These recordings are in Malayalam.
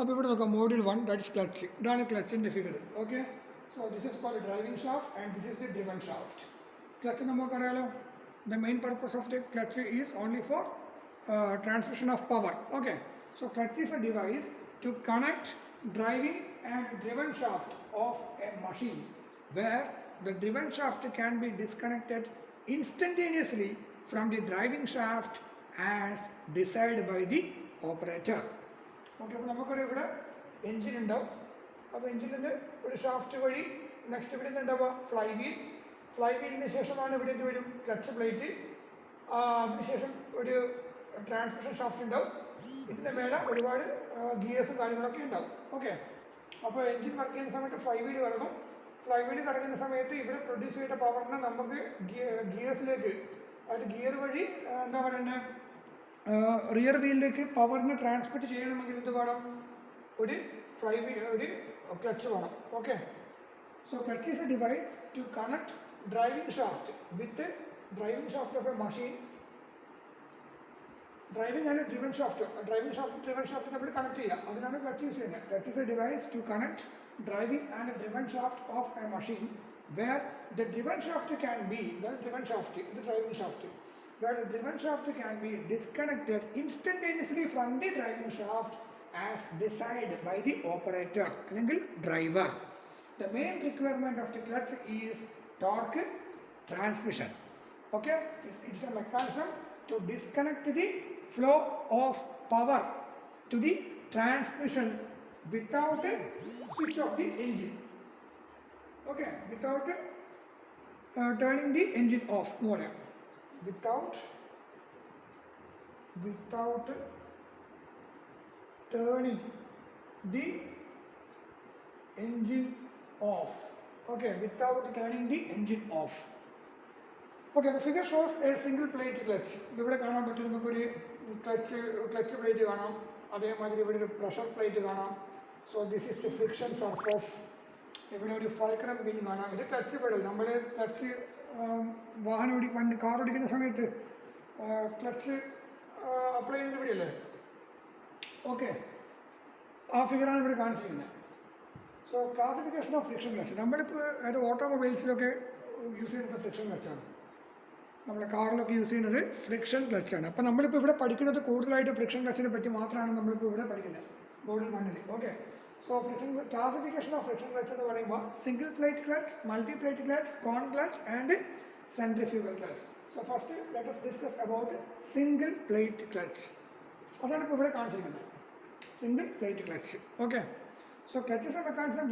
അപ്പോൾ ഇവിടെ നോക്കാം module 1, that is clutch. ഇതാണ് ക്ലച്ചിൻ്റെ figure. Okay, so this is called driving shaft and this is the driven shaft. Clutch നമുക്കറിയാലോ, the main purpose of the clutch is only for transmission of power. Okay, so clutch is a device to connect driving and driven shaft of a machine where the driven shaft can be disconnected instantaneously from the driving shaft as decided by the operator. Okay, അപ്പോൾ നമുക്കൊരു ഇവിടെ എൻജിൻ ഉണ്ടാവും. അപ്പോൾ എൻജിനിൽ നിന്ന് ഒരു ഷാഫ്റ്റ് വഴി നെക്സ്റ്റ് ഇവിടെ നിന്ന് ഉണ്ടാവുക ഫ്ലൈ വീലിന് ശേഷമാണ് ഇവിടെ എന്ത് വരും, ക്ലച്ച് പ്ലേറ്റ്. അതിനുശേഷം ഒരു ട്രാൻസ്മിഷൻ ഷാഫ്റ്റ് ഉണ്ടാവും. ഇതിൻ്റെ മേലെ ഒരുപാട് ഗിയേഴ്സും കാര്യങ്ങളൊക്കെ ഉണ്ടാവും. ഓക്കെ, അപ്പോൾ എൻജിൻ വർക്ക് ചെയ്യുന്ന സമയത്ത് ഫ്ലൈ വീൽ കറങ്ങുന്ന സമയത്ത് ഇവിടെ പ്രൊഡ്യൂസ് ചെയ്ത പവറിനെ നമുക്ക് ഗിയേഴ്സിലേക്ക്, അതായത് ഗിയർ വഴി എന്താ പറയണ്ടത്, റിയർ വീലിലേക്ക് പവറിനെ ട്രാൻസ്മിറ്റ് ചെയ്യണമെങ്കിൽ എന്ത് വേണം, ഒരു ക്ലച്ച് വേണം. Okay, so clutch is a device to connect driving shaft with driving shaft of a machine. Driving and driven shaft നമ്മൾ കണക്ട് ചെയ്യുക, അതിനാണ് ക്ലച്ച് യൂസ് ചെയ്യുന്നത്. Clutch is a device to connect driving and driven shaft of a machine where the driven shaft can be, ഇതാണ് ഡ്രിവൺ ഷാഫ്റ്റ്, ഇത് driving shaft, where the driven shaft can be disconnected instantaneously from the driving shaft as decided by the operator അല്ലെങ്കിൽ driver. The main requirement of the clutch is torque transmission. Okay, it's a mechanism to disconnect the flow of power to the transmission without a switch of the engine. Okay, without turning the engine off. No പറയാം, without turning the engine off. Okay, without turning the engine off. Okay, the figure shows a single plate clutch. ഇവിടെ കാണാൻ പറ്റും നമുക്കൊരു ക്ലച്ച് പ്ലേറ്റ് കാണാം, അതേമാതിരി ഇവിടെ ഒരു പ്രഷർ പ്ലേറ്റ് കാണാം. So this is the friction surface. ഇവിടെ ഒരു ഫൾക്രം പിൻ കാണാം. ഇത് ക്ലച്ച് പെഡൽ. നമ്മൾ ക്ലച്ച് കാർ ഓടിക്കുന്ന സമയത്ത് ക്ലച്ച് അപ്ലൈ ചെയ്യുന്നത് ഇവിടെയല്ലേ. ഓക്കെ, ആ ഫിഗറാണ് ഇവിടെ കാണിച്ചിരിക്കുന്നത്. So classification of friction clutch, നമ്മളിപ്പോൾ അത് ഓട്ടോമൊബൈൽസിലൊക്കെ യൂസ് ചെയ്യുന്നത് ഫ്രിക്ഷൻ ക്ലച്ചാണ്, നമ്മുടെ കാറിലൊക്കെ യൂസ് ചെയ്യുന്നത് ഫ്രിക്ഷൻ ക്ലച്ചാണ്. അപ്പോൾ നമ്മളിപ്പോൾ ഇവിടെ പഠിക്കുന്നത് കൂടുതലായിട്ട് ഫ്രിക്ഷൻ ക്ലച്ചിനെ പറ്റി മാത്രമാണ് നമ്മളിപ്പോൾ ഇവിടെ പഠിക്കുന്നത് ബോർഡിൽ മണ്ണിൽ. Okay, so classification of friction clutch എന്ന് പറയുമ്പോൾ single plate clutch, multi plate clutch, cone clutch and centrifugal clutch. So first let us discuss about single plate clutch. അതാണ് ഇപ്പോൾ ഇവിടെ കാണിച്ചിരിക്കുന്നത്, single plate clutch. Okay, so clutch is a mechanism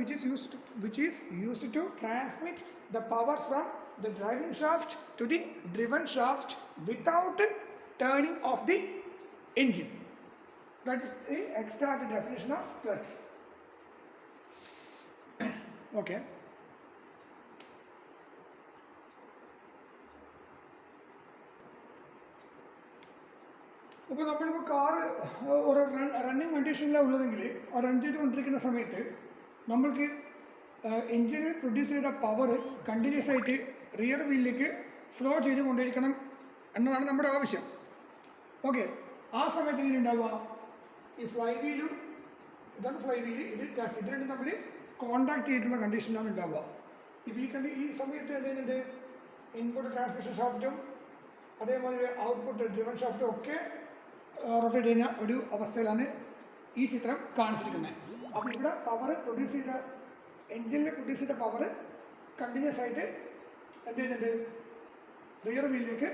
which is used to transmit the power from the driving shaft to the driven shaft without turning off the engine. That is the exact definition of clutch. Okay, അപ്പോൾ നമ്മളിപ്പോൾ കാറ് ഒരു റണ്ണിങ് കണ്ടീഷനിലാണ് ഉള്ളതെങ്കിൽ ആ റൺ ചെയ്തുകൊണ്ടിരിക്കുന്ന സമയത്ത് നമ്മൾക്ക് എൻജിനിൽ പ്രൊഡ്യൂസ് ചെയ്ത പവർ കണ്ടിന്യൂസ് ആയിട്ട് റിയർ വീലിലേക്ക് ഫ്ലോ ചെയ്തുകൊണ്ടിരിക്കണം എന്നതാണ് നമ്മുടെ ആവശ്യം. ഓക്കെ, ആ സമയത്ത് ഇങ്ങനെ ഉണ്ടാവുക, ഈ ഫ്ലൈ വീലും, ഇതാണ് ഫ്ലൈ വീല്, ഇത് ക്ലച്ച്, ഇത് രണ്ടും തമ്മിൽ കോണ്ടാക്ട് ചെയ്തിട്ടുള്ള കണ്ടീഷനിലാണ് ഉണ്ടാവുക. ഇപ്പോൾ ഈ സമയത്ത് എന്ത് ചെയ്യുന്നുണ്ട്, ഇൻപുട്ട് ട്രാൻസ്മിഷൻ ഷാഫ്റ്റും അതേപോലെ ഔട്ട്പുട്ട് ഡ്രിവൺ ഷാഫ്റ്റും ഒക്കെ റൊട്ടേറ്റ് ചെയ്യുന്ന ഒരു അവസ്ഥയിലാണ് ഈ ചിത്രം കാണിച്ചിരിക്കുന്നത്. അപ്പോൾ ഇവിടെ പവർ എൻജിനിൽ പ്രൊഡ്യൂസ് ചെയ്ത പവർ കണ്ടിന്യൂസ് ആയിട്ട് എന്ത് ചെയ്യുന്നുണ്ട്, റിയർ വീലിലേക്ക്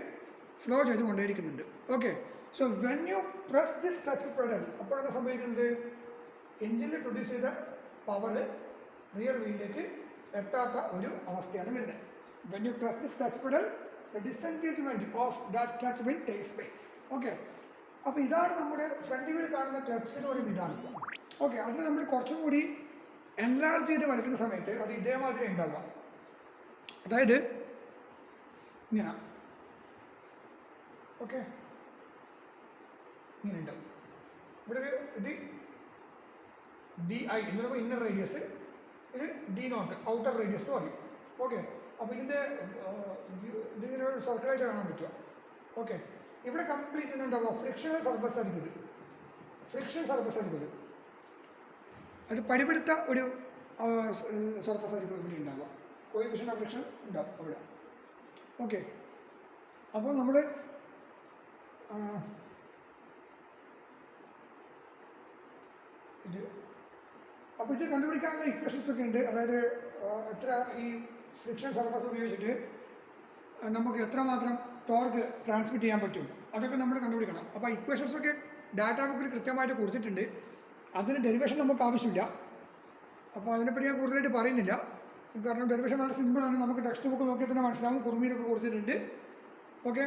ഫ്ലോ ചെയ്തുകൊണ്ടേയിരിക്കുന്നുണ്ട്. Okay, so when you press this clutch pedal, അപ്പോഴാണ് സംഭവിക്കുന്നത്, എൻജിനിൽ പ്രൊഡ്യൂസ് ചെയ്ത പവർ റിയർ വീലിലേക്ക് എത്താത്ത ഒരു അവസ്ഥയാണ് വരുന്നത്. When you press this clutch pedal the disengagement of that clutch will take place. Okay, അപ്പോൾ ഇതാണ് നമ്മുടെ ഫ്രണ്ട് വീൽ കാണുന്ന ക്ലച്ചിന് ഒരു ഇതാണ്. ഓക്കെ, അതിന് നമ്മൾ കുറച്ചും കൂടി എൻലാർജ് ചെയ്ത് വരയ്ക്കുന്ന സമയത്ത് അത് ഇതേമാതിരി ഉണ്ടാവുക, അതായത് ഇങ്ങനെ. ഓക്കെ, ഇങ്ങനെ ഉണ്ടാവും. ഇവിടെ ഒരു ഇത് DI എന്ന് പറയുമ്പോൾ ഇന്നർ റേഡിയസ്, ഇത് D0 ഔട്ടർ റേഡിയസ് എന്ന് പറയും. ഓക്കെ, അപ്പോൾ ഇതിങ്ങനെ ഒരു സർക്കിളായിട്ട് കാണാൻ പറ്റുക. ഓക്കെ, ഇവിടെ കംപ്ലീറ്റ് ഉണ്ടാവുക ഫ്രിക്ഷണൽ സർഫസ് ആയിരിക്കും ഇത്. അത് പരിപ്പെടുത്ത ഒരു സർഫസ് ആയിരിക്കും ഇവിടെ ഉണ്ടാവുക. കോഎഫിഷ്യന്റ് ഓഫ് ഫ്രിക്ഷൻ ഉണ്ടാവും അവിടെ. ഓക്കെ, അപ്പോൾ നമ്മൾ ഇത് കണ്ടുപിടിക്കാനുള്ള ഇക്വേഷൻസ് ഒക്കെ ഉണ്ട്. അതായത് എത്ര ഈ ഫ്രിക്ഷൻ സർഫസ് ഉപയോഗിച്ചിട്ട് നമുക്ക് എത്രമാത്രം ടോർക്ക് ട്രാൻസ്മിറ്റ് ചെയ്യാൻ പറ്റും അതൊക്കെ നമ്മൾ കണ്ടുപിടിക്കണം. അപ്പോൾ ഇക്വേഷൻസ് ഒക്കെ ഡാറ്റാ ബുക്കിൽ കൃത്യമായിട്ട് കൊടുത്തിട്ടുണ്ട്. അതിന് ഡെറിവേഷൻ നമുക്ക് ആവശ്യമില്ല. അപ്പോൾ അതിനെപ്പറ്റി ഞാൻ കൂടുതലായിട്ട് പറയുന്നില്ല, കാരണം ഡെറിവേഷൻ വളരെ സിമ്പിളാണ്. നമുക്ക് ടെക്സ്റ്റ് ബുക്ക് നോക്കിയാൽ തന്നെ മനസ്സിലാവും. കുറുമീരൊക്കെ കൊടുത്തിട്ടുണ്ട്. ഓക്കെ,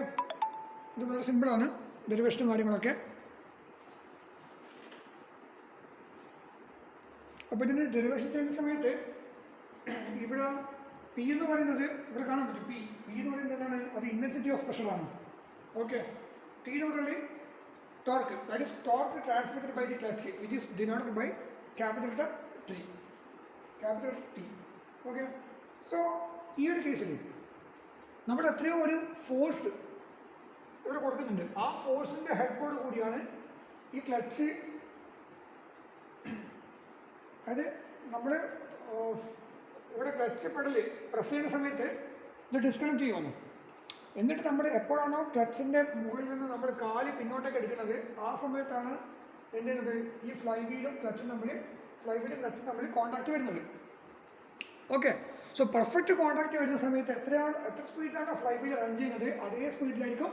ഇത് വളരെ സിമ്പിളാണ് ഡെറിവേഷനും കാര്യങ്ങളൊക്കെ. അപ്പോൾ ഇതിന് ഡെറിവേഷൻ ചെയ്യുന്ന സമയത്ത് ഇവിടെ പി എന്ന് പറയുന്നത് ഇവിടെ കാണാൻ പറ്റും. പി എന്ന് പറയുന്നത് എന്താണ്? അത് ഇൻറ്റൻസിറ്റി ഓഫ് പ്രഷറാണ്. ഓക്കെ, ടി എന്ന് പറഞ്ഞാൽ torque, that is torque transmitted by the clutch which is denoted by capital letter T. Okay, so ഈ ഒരു കേസിൽ നമ്മുടെ എത്രയോ ഒരു ഫോഴ്സ് ഇവിടെ കൊടുക്കുന്നുണ്ട്. ആ ഫോഴ്സിൻ്റെ ഹെഡ്ബോർഡ് കൂടിയാണ് ഈ ക്ലച്ച്. അതായത് നമ്മൾ ഇവിടെ ക്ലച്ച് പെഡൽ പ്രസ് ചെയ്യുന്ന സമയത്ത് ഇത് ഡിസ്കണക്ട് ചെയ്യുമെന്ന്. എന്നിട്ട് നമ്മൾ എപ്പോഴാണോ ക്ലച്ചിൻ്റെ മുകളിൽ നിന്ന് നമ്മൾ കാല് പിന്നോട്ടേക്ക് എടുക്കുന്നത് ആ സമയത്താണ് എന്ത് ചെയ്യുന്നത്? ഈ ഫ്ലൈ വീലും ക്ലച്ചും തമ്മിൽ കോൺടാക്റ്റ് വരുന്നത്. ഓക്കെ, സോ പെർഫെക്റ്റ് കോൺടാക്റ്റ് വരുന്ന സമയത്ത് എത്ര സ്പീഡിലാണോ ഫ്ലൈ വീൽ റൺ ചെയ്യുന്നത് അതേ സ്പീഡിലായിരിക്കും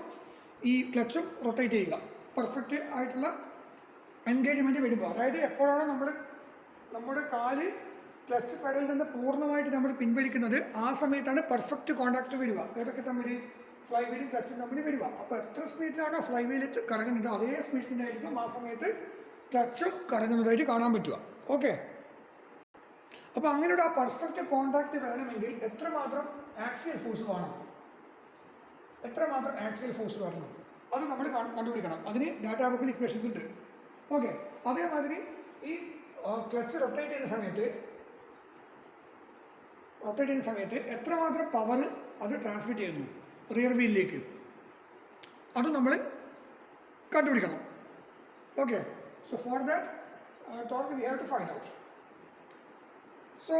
ഈ ക്ലച്ചും റൊട്ടേറ്റ് ചെയ്യുക. പെർഫെക്റ്റ് ആയിട്ടുള്ള എൻഗേജ്മെൻറ്റ് വരുമ്പോൾ, അതായത് എപ്പോഴാണോ നമ്മുടെ കാല് ക്ലച്ച് പെഡലിൽ നിന്ന് പൂർണ്ണമായിട്ട് നമ്മൾ പിൻവലിക്കുന്നത് ആ സമയത്താണ് പെർഫെക്റ്റ് കോൺടാക്റ്റ് വരിക. ഏതൊക്കെ തമ്മിൽ? ഫ്ലൈ വീലും ക്ലച്ചും തമ്മിൽ വരിക. അപ്പോൾ എത്ര സ്പീഡിലാണോ ഫ്ലൈ വീൽ കറങ്ങുന്നത് അതേ സ്പീഡിലായിരിക്കും ആ സമയത്ത് ക്ലച്ചും കറങ്ങുന്നതായിട്ട് കാണാൻ പറ്റുക. ഓക്കെ, അപ്പോൾ അങ്ങനെയുള്ള ആ പെർഫെക്റ്റ് കോൺടാക്റ്റ് വരണമെങ്കിൽ എത്രമാത്രം ആക്സിയൽ ഫോഴ്സ് വേണം, അത് നമ്മൾ കണ്ടുപിടിക്കണം. അതിന് ഡാറ്റാ ബുക്കിൽ ഇക്വേഷൻസ് ഉണ്ട്. ഓക്കെ, അതേമാതിരി ഈ ക്ലച്ച് റൊട്ടേറ്റ് ചെയ്യുന്ന സമയത്ത് എത്രമാത്രം പവർ അത് ട്രാൻസ്മിറ്റ് ചെയ്യുന്നു റിയർ വീലിലേക്ക്, അത് നമ്മൾ കണ്ടുപിടിക്കണം. Okay, so for that torque we have to find out. So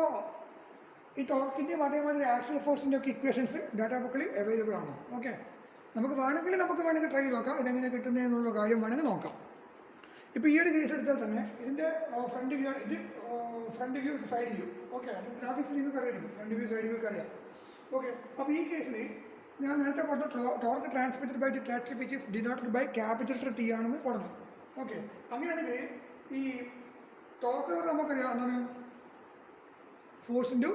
ഈ ടോർക്കിൻ്റെയും അതേമാതിരി ആക്സിയൽ ഫോഴ്സിൻ്റെ ഒക്കെ ഇക്വേഷൻസ് ഡാറ്റാ ബുക്കിൽ അവൈലബിൾ ആണ്. ഓക്കെ, നമുക്ക് വേണമെങ്കിൽ ട്രൈ ചെയ്ത് നോക്കാം. ഇതെങ്ങനെ കിട്ടുന്നതെന്നുള്ള കാര്യം വേണമെങ്കിൽ നോക്കാം. ഇപ്പോൾ ഈ ഒരു കേസ് എടുത്താൽ തന്നെ ഇതിൻ്റെ ഫ്രണ്ട് വ്യൂ, ഇത് സൈഡ് വ്യൂ. ഓക്കെ, അത് ഗ്രാഫിക്സ് നിങ്ങൾക്ക് അറിയാം, ഫ്രണ്ട് വ്യൂ സൈഡ് വ്യൂ ഒക്കെ അറിയാം. ഓക്കെ, അപ്പോൾ ഈ കേസിൽ ഞാൻ നേരത്തെ പറഞ്ഞ torque transmitted by the clutch which is denoted by capital letter T ആണെന്ന് പറഞ്ഞു. ഓക്കെ, അങ്ങനെയാണെങ്കിൽ ഈ ടോർക്ക് നമുക്കറിയാം എന്താണ്? ഫോഴ്സ് ഇൻറ്റു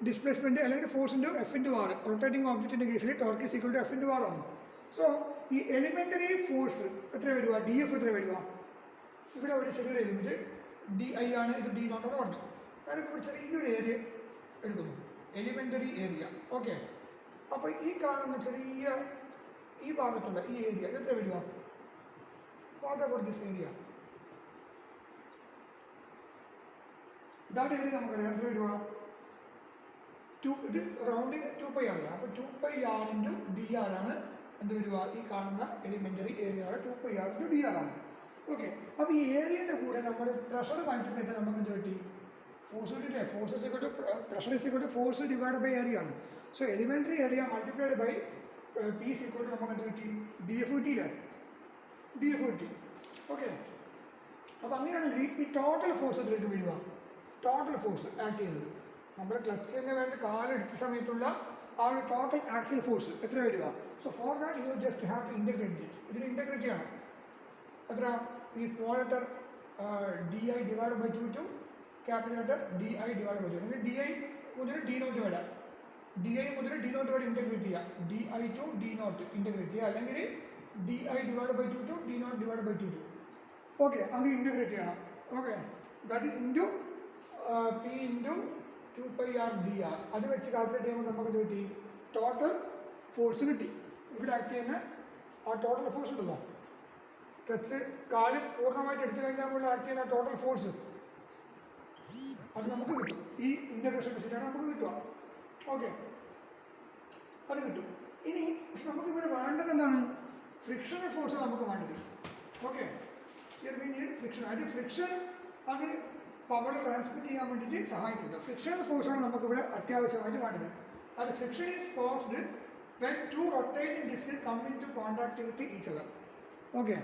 ഡിസ്പ്ലേസ്മെൻറ്റ് അല്ലെങ്കിൽ force into F into R. Rotating ഓബ്ജക്റ്റിൻ്റെ കേസിൽ torque is equal to F into R ആണ്. സോ ഈ എലിമെൻ്ററി ഫോഴ്സ് എത്ര വരിക? ഡി എഫ് എത്ര വരിക? ഇവിടെ ഒരു ചെറിയൊരു എലിമെൻറ്റ് ഡി ഐ ആണ്, ഇത് ഡി നോട്ടാണ് പറഞ്ഞു. ഞാനിപ്പോൾ ചെറിയൊരു ഏരിയ എടുക്കുന്നു, എലിമെൻ്ററി ഏരിയ. ഓക്കെ, അപ്പോൾ ഈ കാണുന്ന ചെറിയ ഈ ഭാഗത്തുള്ള ഈ ഏരിയ ഇത് എത്ര വരിക? What about this area? That area നമുക്കറിയാം എത്ര വരിക? ഇത് റൗണ്ടിങ് 2π ആണല്ലോ. അപ്പോൾ 2πr ഇൻറ്റു ഡി ആർ ആണ് എന്ത് വരിക? ഈ കാണുന്ന elementary area 2πr into D R ആണ്. ഓക്കെ, അപ്പോൾ ഈ ഏരിയൻ്റെ കൂടെ നമ്മൾ പ്രഷർ കണ്ടിട്ട് നമുക്ക് എന്ത് കിട്ടി? ഫോഴ്സ് കിട്ടില്ലേ? Force equal to pressure is equal to force divide by area ആണ്. So elementary area multiplied by P is equal to നമുക്ക് എന്ത് കിട്ടി? ഡി എഫ് കിട്ടിയില്ലേ? ഡി എഫ് കിട്ടി. ഓക്കെ, അപ്പോൾ അങ്ങനെയാണെങ്കിൽ ഈ ടോട്ടൽ ഫോഴ്സ് എത്രയായിട്ട് വരിക? ടോട്ടൽ ഫോഴ്സ് ആക്ട് ചെയ്യുന്നത് നമ്മൾ ക്ലച്ചിന് വേണ്ടി കാലെടുത്ത സമയത്തുള്ള ആ ഒരു ടോട്ടൽ ആക്സിയൽ ഫോഴ്സ് എത്ര വരിക? So for that you just have to integrate it. ഇതിന് ഇൻ്റഗ്രേറ്റ് ചെയ്യണം. എത്ര? ഈ small letter D I divide by 2 to capital letter D I divide by 2. അല്ലെങ്കിൽ ഡി ഐ മുതൽ ഡി നോട്ട് വരെ ഇൻ്റഗ്രേറ്റ് ചെയ്യുക. D I to D naught integrate ചെയ്യുക, അല്ലെങ്കിൽ D I divide by 2 to D naught divide by 2 to. Okay, അത് ഇൻ്റഗ്രേറ്റ് ചെയ്യണം. Okay, that is into P into 2πr dr. അത് വെച്ച് കാൽക്കുലേറ്റ് ചെയ്യുമ്പോൾ നമുക്ക് ഇത് കിട്ടി? ടോട്ടൽ ഫോഴ്സ് കിട്ടി. ഇവിടെ ആക്ട് ചെയ്യുന്ന ആ ടോട്ടൽ ഫോഴ്സ് ഉണ്ടല്ലോ, ക്ലച്ച് കാല് പൂർണ്ണമായിട്ട് എടുത്തു കഴിഞ്ഞാൽ നമ്മൾ ആക്ട് ചെയ്യുന്ന ടോട്ടൽ ഫോഴ്സ് അത് നമുക്ക് കിട്ടും. ഈ ഇൻ്റഗ്രേഷൻ വെച്ചിട്ടാണ് നമുക്ക് കിട്ടുക. ഓക്കെ, അത് കിട്ടും. ഇനി നമുക്കിവിടെ വേണ്ടത് എന്താണ്? ഫ്രിക്ഷണൽ ഫോഴ്സ് നമുക്ക് വേണ്ടത്. Okay, friction. അത് ഫ്രിക്ഷൻ അത് പവർ ട്രാൻസ്മിറ്റ് ചെയ്യാൻ വേണ്ടിയിട്ട് സഹായിക്കുന്നത്. ഫ്രിക്ഷണൽ ഫോഴ്സാണ് നമുക്കിവിടെ അത്യാവശ്യമായിട്ട് വേണ്ടത്. അത് friction is caused when two rotating discs come into contact with each other. Okay,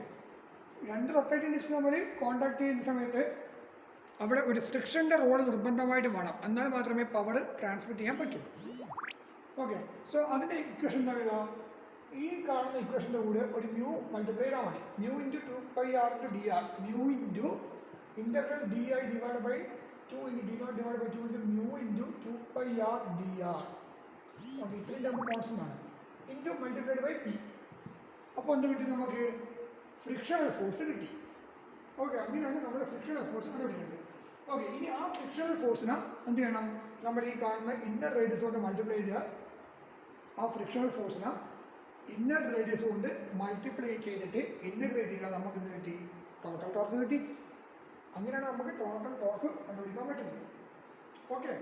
രണ്ട് റൊട്ടേറ്റിംഗ് ഡിസ്ക് തമ്മിൽ കോണ്ടാക്ട് ചെയ്യുന്ന സമയത്ത് അവിടെ ഒരു ഫ്രിക്ഷൻ്റെ റോൾ നിർബന്ധമായിട്ട് വേണം, എന്നാൽ മാത്രമേ പവർ ട്രാൻസ്മിറ്റ് ചെയ്യാൻ പറ്റൂ. ഓക്കെ, സോ അതിൻ്റെ ഇക്വേഷൻ എന്താ വരിക? ഈ കാണുന്ന ഇക്വേഷൻ്റെ കൂടെ ഒരു മ്യൂ മൾട്ടിപ്ലൈ ചെയ്താൽ മതി. Mu into 2πr into D R, mu into integral D I divide by 2 into D naught divide by 2 into mu into 2πr D R. Okay, ഇത്രയും നമുക്ക് കോൺസ്റ്റൻ്റ് ആണ്. Into multiplied by P. അപ്പോൾ എന്ത് കിട്ടി? നമുക്ക് ഫ്രിക്ഷണൽ ഫോഴ്സ് കിട്ടി. ഓക്കെ, അങ്ങനെയാണ് നമ്മുടെ ഫ്രിക്ഷണൽ ഫോഴ്സ് കണ്ടുപിടിക്കുന്നത്. ഓക്കെ, ഇനി ആ ഫ്രിക്ഷണൽ ഫോഴ്സിനെ എന്ത് ചെയ്യണം? നമ്മൾ ഈ കാണുന്ന ഇന്നർ റേഡിയസ് കൊണ്ട് മൾട്ടിപ്ലൈ ചെയ്യുക. ആ ഫ്രിക്ഷണൽ ഫോഴ്സിനെ ഇന്നർ റേഡിയസ് കൊണ്ട് മൾട്ടിപ്ലൈ ചെയ്തിട്ട് ഇൻ്റഗ്രേറ്റ് ചെയ്താൽ നമുക്ക് എന്ത് കിട്ടി? ടോട്ടൽ ടോർക്ക് കിട്ടി. അങ്ങനെയാണ് നമുക്ക് ടോട്ടൽ ടോർക്ക് കണ്ടുപിടിക്കാൻ പറ്റുന്നത്. ഓക്കെ,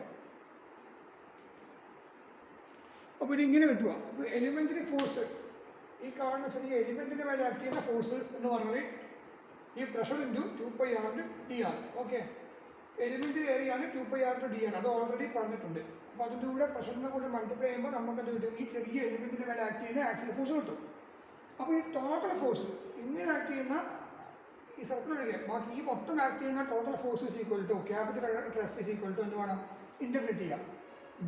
അപ്പോൾ ഇതിങ്ങനെ കിട്ടുക. ഇപ്പോൾ എലിമെൻ്ററി ഫോഴ്സ്, ഈ കാണുന്ന ചെറിയ എലിമെൻറ്റിൻ്റെ മേലെ ആക്ട് ചെയ്യുന്ന ഫോഴ്സ് എന്ന് പറഞ്ഞാൽ ഈ pressure into 2πr D R. Okay, elementary ഏരിയയാണ് 2πr ഡി ആർ, അത് ഓൾറെഡി പറഞ്ഞിട്ടുണ്ട്. അപ്പോൾ അതിൻ്റെ കൂടെ പ്രഷറിനെ കൊണ്ട് മൾട്ടിപ്ലൈ ചെയ്യുമ്പോൾ നമുക്ക് എന്ത് കിട്ടും? ഈ ചെറിയ എലിമെൻറ്റിൻ്റെ മേലെ ആക്ട് ചെയ്യുന്ന ആക്സിൽ ഫോഴ്സ് കിട്ടും. അപ്പോൾ ഈ ടോട്ടൽ ഫോഴ്സ് ഇങ്ങനെ ആക്ട് ചെയ്യുന്ന ഈ സർക്കിൾ ഒഴികെ ബാക്കി ഈ മൊത്തം ആക്ട് ചെയ്യുന്ന total force is equal to capital F is equal to എന്ത് വേണം? ഇൻ്റഗ്രേറ്റ് ചെയ്യാം.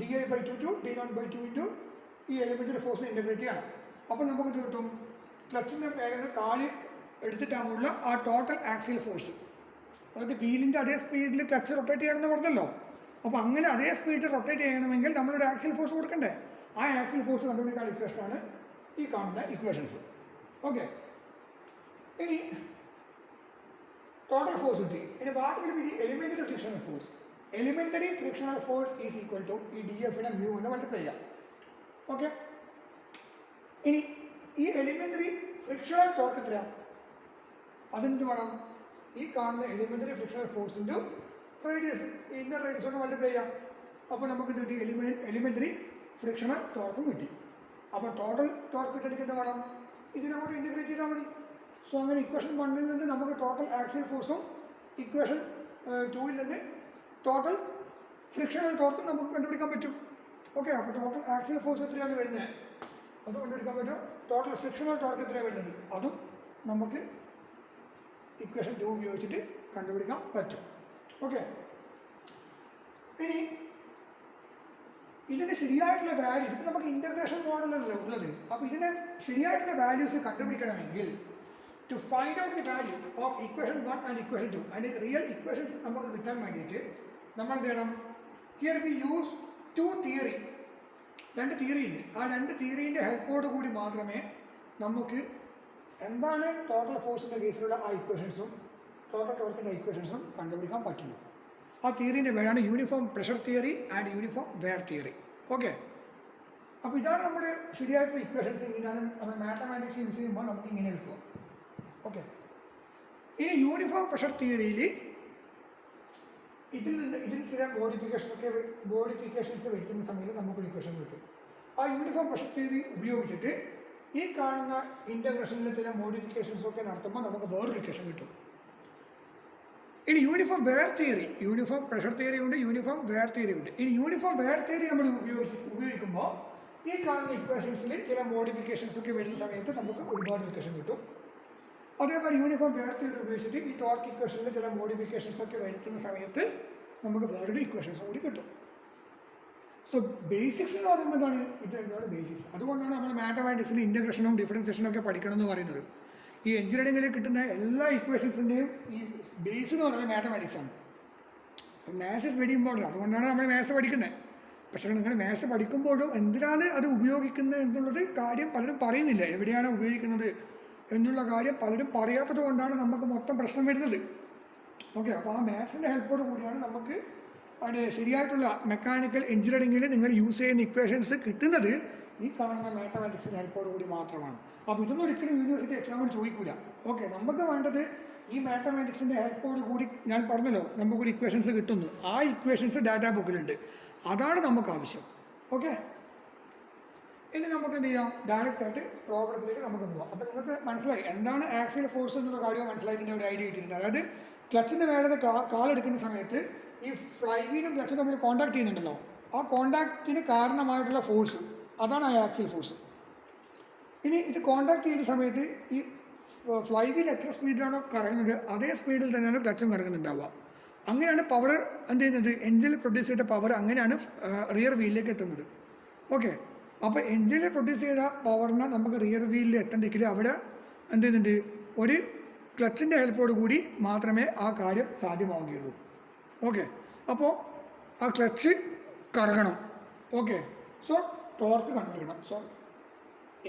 D I by 2 to D naught by 2 into ഈ എലിമെൻ്ററി ഫോഴ്സിനെ ഇൻ്റഗ്രേറ്റ് ചെയ്യണം. അപ്പോൾ നമുക്ക് എന്ത് കിട്ടും? ക്ലച്ചിൻ്റെ മേലെ കാല് എടുത്തിട്ടാകുള്ള ആ ടോട്ടൽ ആക്സിൽ ഫോഴ്സ്, അതായത് വീലിൻ്റെ അതേ സ്പീഡിൽ ക്ലച്ച് റൊട്ടേറ്റ് ചെയ്യണമെന്ന് പറഞ്ഞല്ലോ. അപ്പോൾ അങ്ങനെ അതേ സ്പീഡിൽ റൊട്ടേറ്റ് ചെയ്യണമെങ്കിൽ നമ്മളൊരു ആക്സിൽ ഫോഴ്സ് കൊടുക്കണ്ടേ? ആ ആക്സിൽ ഫോഴ്സ് കണ്ടുപിടിക്കാനുള്ള ഇക്വേഷനാണ് ഈ കാണുന്ന ഇക്വേഷൻസ്. ഓക്കെ, ഇനി ടോട്ടൽ ഫോഴ്സ് കിട്ടി. ഇനി what will be the elementary frictional force? Elementary frictional force is equal to ഈ ഡി എഫിനെ മ്യൂ എന്ന് മൾട്ടിപ്ലൈ ചെയ്യാം. ഓക്കെ, ഇനി ഈ എലിമെൻ്ററി ഫ്രിക്ഷണൽ ടോർക്ക് എത്രയാണ്? അതെന്ത് വേണം? ഈ കാണുന്ന എലിമെൻ്ററി ഫ്രിക്ഷണൽ ഫോഴ്സിൻ്റെ റേഡിയസ്, ഇന്നർ റേഡിയസ് കൊണ്ട് മൾട്ടിപ്ലൈ ചെയ്യാം. അപ്പോൾ നമുക്ക് കിട്ടി എലിമെൻ്ററി ഫ്രിക്ഷണൽ ടോർക്കും കിട്ടി. അപ്പോൾ ടോട്ടൽ ടോർക്ക് കിട്ടിയിട്ട് എന്ത് വേണം? ഇതിനങ്ങോട്ട് ഇൻ്റഗ്രേറ്റ് ചെയ്താൽ മതി. സോ അങ്ങനെ ഇക്വേഷൻ 1 നിന്ന് നമുക്ക് ടോട്ടൽ ആക്സിൽ ഫോഴ്സും ഇക്വേഷൻ 2 നിന്ന് ടോട്ടൽ ഫ്രിക്ഷണൽ ടോർക്കും നമുക്ക് കണ്ടുപിടിക്കാൻ പറ്റും. ഓക്കെ, അപ്പോൾ ടോട്ടൽ ആക്സിൽ ഫോഴ്സ് എത്രയാണ് വരുന്നത് അത് കണ്ടുപിടിക്കാൻ പറ്റും. ടോട്ടൽ ഫ്രിക്ഷണൽ ടോർക്ക് എത്രയാണ് വരുന്നത് അതും നമുക്ക് ഇക്വേഷൻ 2 ഉപയോഗിച്ചിട്ട് കണ്ടുപിടിക്കാൻ പറ്റും. ഓക്കെ, ഇനി ഇതിൻ്റെ ശരിയായിട്ടുള്ള വാല്യൂ, ഇപ്പം നമുക്ക് ഇൻ്റഗ്രേഷൻ മോഡലല്ല ഉള്ളത്. അപ്പോൾ ഇതിന് ശരിയായിട്ടുള്ള വാല്യൂസ് കണ്ടുപിടിക്കണമെങ്കിൽ to find out the value of equation 1 and equation 2 അതിൻ്റെ റിയൽ ഇക്വേഷൻസ് നമുക്ക് കിട്ടാൻ വേണ്ടിയിട്ട് നമ്മൾ എന്ത് ചെയ്യണം? Here we use 2 theory, 2 theory ഉണ്ട്. ആ 2 തിയറീൻ്റെ ഹെൽപ്പോട് കൂടി മാത്രമേ നമുക്ക് എന്താണ് ടോട്ടൽ ഫോഴ്സിൻ്റെ കേസിലുള്ള ആ ഇക്വേഷൻസും ടോട്ടൽ ടോർക്കിൻ്റെ ഇക്വേഷൻസും കണ്ടുപിടിക്കാൻ പറ്റുള്ളൂ. ആ തിയറീൻ്റെ പേരാണ് uniform pressure theory and uniform wear theory. Okay, അപ്പോൾ ഇതാണ് നമ്മുടെ ശരിയായിട്ടുള്ള ഇക്വേഷൻസ്. ഇങ്ങനെയാണ് നമ്മൾ മാത്തമാറ്റിക്സ് യൂസ് ചെയ്യുമ്പോൾ നമുക്ക് ഇങ്ങനെ കിട്ടുക. ഓക്കെ, ഇനി യൂണിഫോം പ്രഷർ തിയറിയിൽ ഇതിൽ ചില മോഡിഫിക്കേഷൻസ് വരുത്തുന്ന സമയത്ത് നമുക്കൊരു ഇക്വേഷൻ കിട്ടും. ആ യൂണിഫോം പ്രഷർ തിയറി ഉപയോഗിച്ചിട്ട് ഈ കാണുന്ന ഇൻ്റഗ്രേഷനിൽ ചില മോഡിഫിക്കേഷൻസ് ഒക്കെ നടത്തുമ്പോൾ നമുക്ക് വേറൊരു ഇക്വേഷൻ കിട്ടും. ഇനി uniform wear theory, uniform pressure theory ഉണ്ട്, യൂണിഫോം വെയർ തിയറി ഉണ്ട്. ഇനി യൂണിഫോം വെയർ തിയറി നമ്മൾ ഉപയോഗിക്കുമ്പോൾ ഈ കാണുന്ന ഇക്വേഷൻസിൽ ചില മോഡിഫിക്കേഷൻസ് ഒക്കെ വരുന്ന സമയത്ത് നമുക്ക് ഒരുപാട് ഇക്വേഷൻ കിട്ടും. അതേപോലെ യൂണിഫോം വെയർ തിയറി ഉപയോഗിച്ചിട്ട് ഈ ടോർക്ക് ഇക്വേഷനിൽ ചില മോഡിഫിക്കേഷൻസ് ഒക്കെ വരുത്തുന്ന സമയത്ത് നമുക്ക് വേറൊരു ഇക്വേഷൻസ് കൂടി കിട്ടും. സോ ബേസിക്സ് എന്ന് പറയുമ്പോൾ എന്താണ്? ഇത് രണ്ടാണ് ബേസിക്സ്. അതുകൊണ്ടാണ് നമ്മൾ മാത്തമാറ്റിക്സിൽ ഇൻ്റഗ്രേഷനും ഡിഫറൻസിയേഷനും ഒക്കെ പഠിക്കണം എന്ന് പറയുന്നത്. ഈ എഞ്ചിനീയറിംഗിൽ കിട്ടുന്ന എല്ലാ ഇക്വേഷൻസിൻ്റെയും ഈ ബേസ് എന്ന് പറയുന്നത് മാത്തമാറ്റിക്സ് ആണ്. Maths is very important. അതുകൊണ്ടാണ് നമ്മൾ മാത്സ് പഠിക്കുന്നത്. പക്ഷേ നിങ്ങൾ മാത്സ് പഠിക്കുമ്പോഴും എന്തിനാണ് അത് ഉപയോഗിക്കുന്നത് എന്നുള്ളത് കാര്യം പലരും പറയുന്നില്ല. എവിടെയാണ് ഉപയോഗിക്കുന്നത് എന്നുള്ള കാര്യം പലരും പറയാത്തത് കൊണ്ടാണ് നമുക്ക് മൊത്തം പ്രശ്നം വരുന്നത്. ഓക്കെ, അപ്പോൾ ആ മാത്സിൻ്റെ ഹെൽപ്പോട് കൂടിയാണ് നമുക്ക് അതിന് ശരിയായിട്ടുള്ള മെക്കാനിക്കൽ എഞ്ചിനീയറിംഗിൽ നിങ്ങൾ യൂസ് ചെയ്യുന്ന ഇക്വേഷൻസ് കിട്ടുന്നത് ഈ കാണുന്ന മാത്തമാറ്റിക്സിൻ്റെ ഹെൽപ്പോട് കൂടി മാത്രമാണ്. അപ്പോൾ ഇതൊന്നും ഒരിക്കലും യൂണിവേഴ്സിറ്റി എക്സാമിന് ചോദിക്കില്ല. ഓക്കെ, നമുക്ക് വേണ്ടത് ഈ മാത്തമാറ്റിക്സിൻ്റെ ഹെൽപ്പോട് കൂടി ഞാൻ പറഞ്ഞല്ലോ നമുക്കൊരു ഇക്വേഷൻസ് കിട്ടുന്നു. ആ ഇക്വേഷൻസ് ഡാറ്റാ ബുക്കിലുണ്ട്. അതാണ് നമുക്ക് ആവശ്യം. ഓക്കെ, ഇനി നമുക്ക് എന്ത് ചെയ്യാം? ഡയറക്റ്റായിട്ട് പ്രോബ്ലത്തിലേക്ക് നമുക്ക് പോകാം. അപ്പോൾ നിങ്ങൾക്ക് മനസ്സിലായി എന്താണ് ആക്സിയൽ ഫോഴ്സ് എന്നുള്ള കാര്യം മനസ്സിലായിട്ടുണ്ട്, ഒരു ഐഡിയ കിട്ടിയിട്ടുണ്ട്. അതായത് ക്ലച്ചിൻ്റെ മേലെ കാലെടുക്കുന്ന സമയത്ത് ഈ ഫ്ലൈ വീലും ക്ലച്ചും തമ്മിൽ കോൺടാക്ട് ചെയ്യുന്നുണ്ടല്ലോ, ആ കോൺടാക്റ്റിന് കാരണമായിട്ടുള്ള ഫോഴ്സ്, അതാണ് ആ ആക്സിൽ ഫോഴ്സ്. ഇനി ഇത് കോൺടാക്ട് ചെയ്യുന്ന സമയത്ത് ഈ ഫ്ലൈ വീൽ എത്ര സ്പീഡിലാണോ കറങ്ങുന്നത് അതേ സ്പീഡിൽ തന്നെയാണ് ക്ലച്ചും കറങ്ങുന്നുണ്ടാവുക. അങ്ങനെയാണ് പവർ എന്ത് ചെയ്യുന്നത്, എഞ്ചിനിൽ പ്രൊഡ്യൂസ് ചെയ്ത പവർ അങ്ങനെയാണ് റിയർ വീലിലേക്ക് എത്തുന്നത്. ഓക്കെ, അപ്പോൾ എഞ്ചിനിൽ പ്രൊഡ്യൂസ് ചെയ്ത പവറിനെ നമുക്ക് റിയർ വീലിൽ എത്തണ്ടെങ്കിൽ അവിടെ എന്ത് ചെയ്യുന്നുണ്ട്, ഒരു ക്ലച്ചിൻ്റെ ഹെൽപ്പോട് കൂടി മാത്രമേ ആ കാര്യം സാധ്യമാവുകയുള്ളൂ. ഓക്കെ, അപ്പോൾ ആ ക്ലച്ച് കറങ്ങണം. ഓക്കെ, സോ ടോർക്ക് കണ്ടുപിടിക്കണം. സോ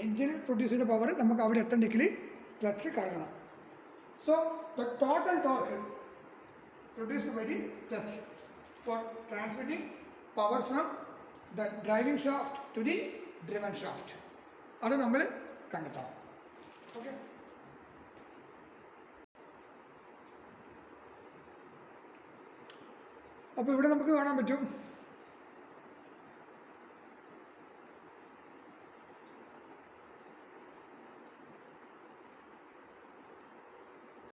എഞ്ചിനിൽ പ്രൊഡ്യൂസ് ചെയ്ത പവർ നമുക്ക് അവിടെ എത്തണ്ടെങ്കിൽ ക്ലച്ച് കറങ്ങണം. So the total torque produced by the clutch for transmitting power from the driving shaft to the driven shaft. അത് നമ്മൾ കണ്ടെത്തണം. ഓക്കെ, അപ്പോൾ ഇവിടെ നമുക്ക് കാണാൻ പറ്റും